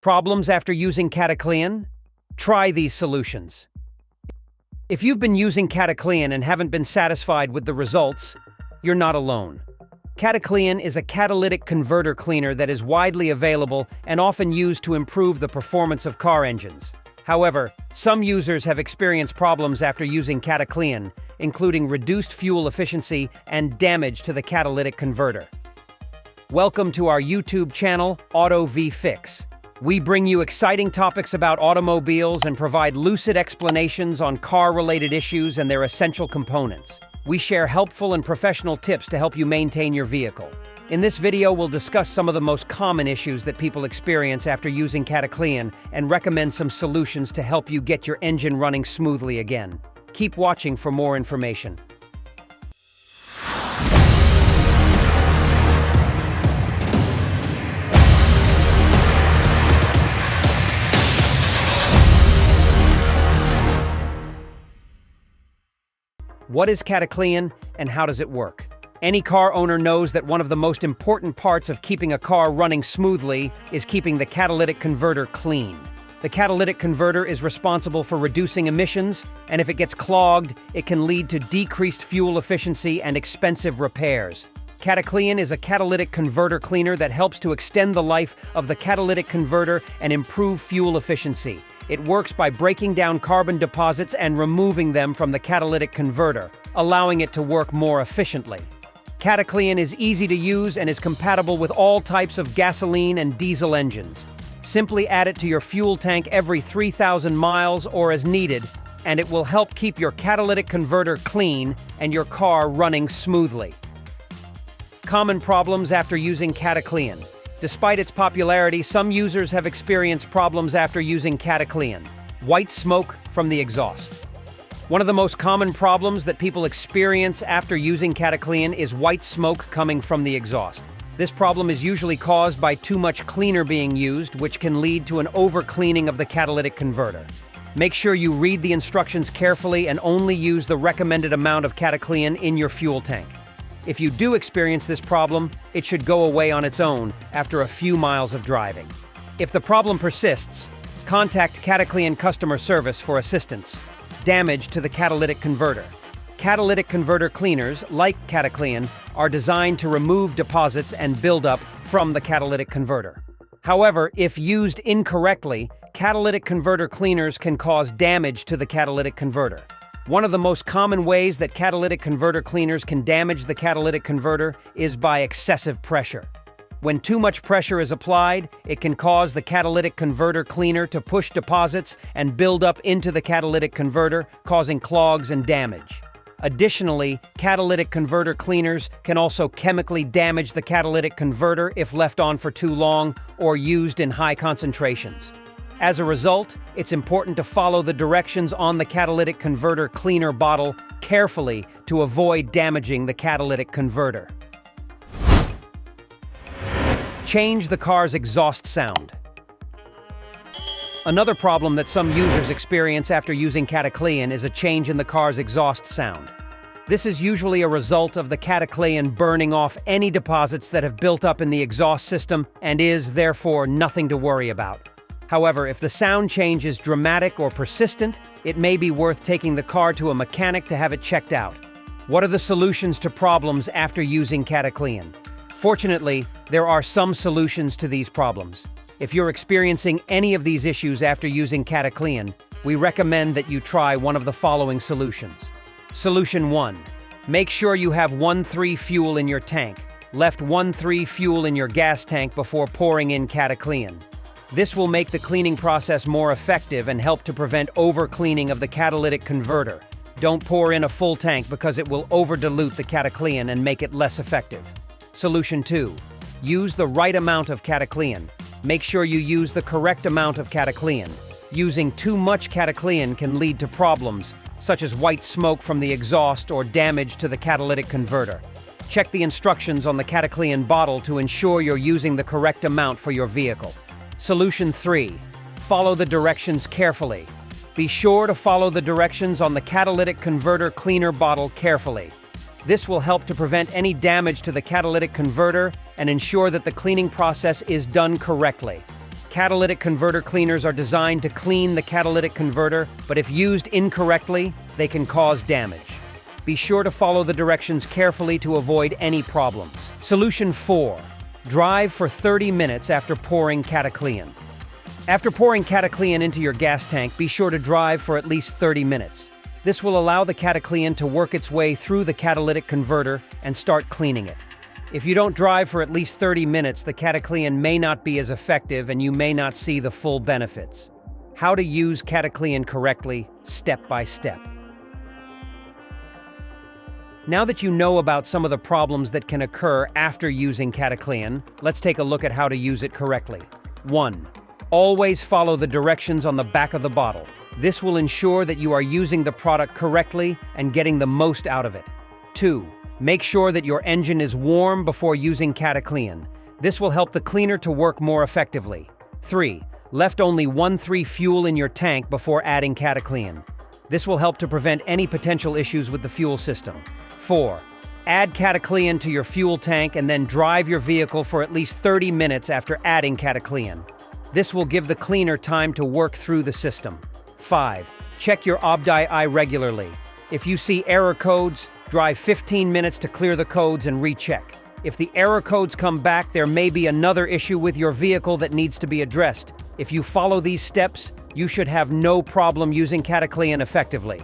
Problems after using Cataclean? Try these solutions. If you've been using Cataclean and haven't been satisfied with the results, you're not alone. Cataclean is a catalytic converter cleaner that is widely available and often used to improve the performance of car engines. However, some users have experienced problems after using Cataclean, including reduced fuel efficiency and damage to the catalytic converter. Welcome to our YouTube channel, Auto V Fix. We bring you exciting topics about automobiles and provide lucid explanations on car-related issues and their essential components. We share helpful and professional tips to help you maintain your vehicle. In this video, we'll discuss some of the most common issues that people experience after using Cataclean and recommend some solutions to help you get your engine running smoothly again. Keep watching for more information. What is Cataclean and how does it work? Any car owner knows that one of the most important parts of keeping a car running smoothly is keeping the catalytic converter clean. The catalytic converter is responsible for reducing emissions, and if it gets clogged, it can lead to decreased fuel efficiency and expensive repairs. Cataclean is a catalytic converter cleaner that helps to extend the life of the catalytic converter and improve fuel efficiency. It works by breaking down carbon deposits and removing them from the catalytic converter, allowing it to work more efficiently. Cataclean is easy to use and is compatible with all types of gasoline and diesel engines. Simply add it to your fuel tank every 3,000 miles or as needed, and it will help keep your catalytic converter clean and your car running smoothly. Common problems after using Cataclean. Despite its popularity, some users have experienced problems after using Cataclean. White smoke from the exhaust. One of the most common problems that people experience after using Cataclean is white smoke coming from the exhaust. This problem is usually caused by too much cleaner being used, which can lead to an over-cleaning of the catalytic converter. Make sure you read the instructions carefully and only use the recommended amount of Cataclean in your fuel tank. If you do experience this problem, it should go away on its own after a few miles of driving. If the problem persists, contact Cataclean customer service for assistance. Damage to the catalytic converter. Catalytic converter cleaners, like Cataclean, are designed to remove deposits and buildup from the catalytic converter. However, if used incorrectly, catalytic converter cleaners can cause damage to the catalytic converter. One of the most common ways that catalytic converter cleaners can damage the catalytic converter is by excessive pressure. When too much pressure is applied, it can cause the catalytic converter cleaner to push deposits and build up into the catalytic converter, causing clogs and damage. Additionally, catalytic converter cleaners can also chemically damage the catalytic converter if left on for too long or used in high concentrations. As a result, it's important to follow the directions on the catalytic converter cleaner bottle carefully to avoid damaging the catalytic converter. Change the car's exhaust sound. Another problem that some users experience after using Cataclean is a change in the car's exhaust sound. This is usually a result of the Cataclean burning off any deposits that have built up in the exhaust system and is, therefore, nothing to worry about. However, if the sound change is dramatic or persistent, it may be worth taking the car to a mechanic to have it checked out. What are the solutions to problems after using Cataclean? Fortunately, there are some solutions to these problems. If you're experiencing any of these issues after using Cataclean, we recommend that you try one of the following solutions. Solution 1. Make sure you have 1,3 fuel in your tank. Left 1,3 fuel in your gas tank before pouring in Cataclean. This will make the cleaning process more effective and help to prevent over-cleaning of the catalytic converter. Don't pour in a full tank because it will over-dilute the Cataclean and make it less effective. Solution 2. Use the right amount of Cataclean. Make sure you use the correct amount of Cataclean. Using too much Cataclean can lead to problems, such as white smoke from the exhaust or damage to the catalytic converter. Check the instructions on the Cataclean bottle to ensure you're using the correct amount for your vehicle. Solution 3. Follow the directions carefully. Be sure to follow the directions on the catalytic converter cleaner bottle carefully. This will help to prevent any damage to the catalytic converter and ensure that the cleaning process is done correctly. Catalytic converter cleaners are designed to clean the catalytic converter, but if used incorrectly, they can cause damage. Be sure to follow the directions carefully to avoid any problems. Solution 4. Drive for 30 minutes after pouring Cataclean. After pouring Cataclean into your gas tank, be sure to drive for at least 30 minutes. This will allow the Cataclean to work its way through the catalytic converter and start cleaning it. If you don't drive for at least 30 minutes, the Cataclean may not be as effective and you may not see the full benefits. How to use Cataclean correctly, step by step. Now that you know about some of the problems that can occur after using Cataclean, let's take a look at how to use it correctly. 1. Always follow the directions on the back of the bottle. This will ensure that you are using the product correctly and getting the most out of it. 2. Make sure that your engine is warm before using Cataclean. This will help the cleaner to work more effectively. 3. Left only 1-3 fuel in your tank before adding Cataclean. This will help to prevent any potential issues with the fuel system. 4. Add Cataclean to your fuel tank and then drive your vehicle for at least 30 minutes after adding Cataclean. This will give the cleaner time to work through the system. 5. Check your OBD2 regularly. If you see error codes, drive 15 minutes to clear the codes and recheck. If the error codes come back, there may be another issue with your vehicle that needs to be addressed. If you follow these steps, you should have no problem using Cataclean effectively.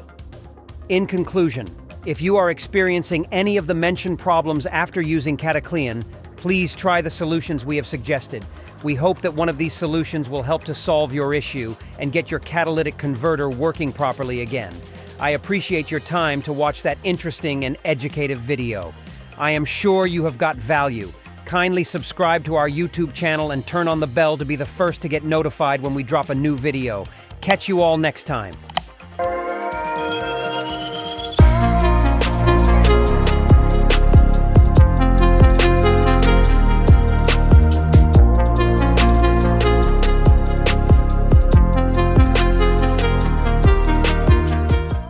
In conclusion, if you are experiencing any of the mentioned problems after using Cataclean, please try the solutions we have suggested. We hope that one of these solutions will help to solve your issue and get your catalytic converter working properly again. I appreciate your time to watch that interesting and educative video. I am sure you have got value. Kindly subscribe to our YouTube channel and turn on the bell to be the first to get notified when we drop a new video. Catch you all next time.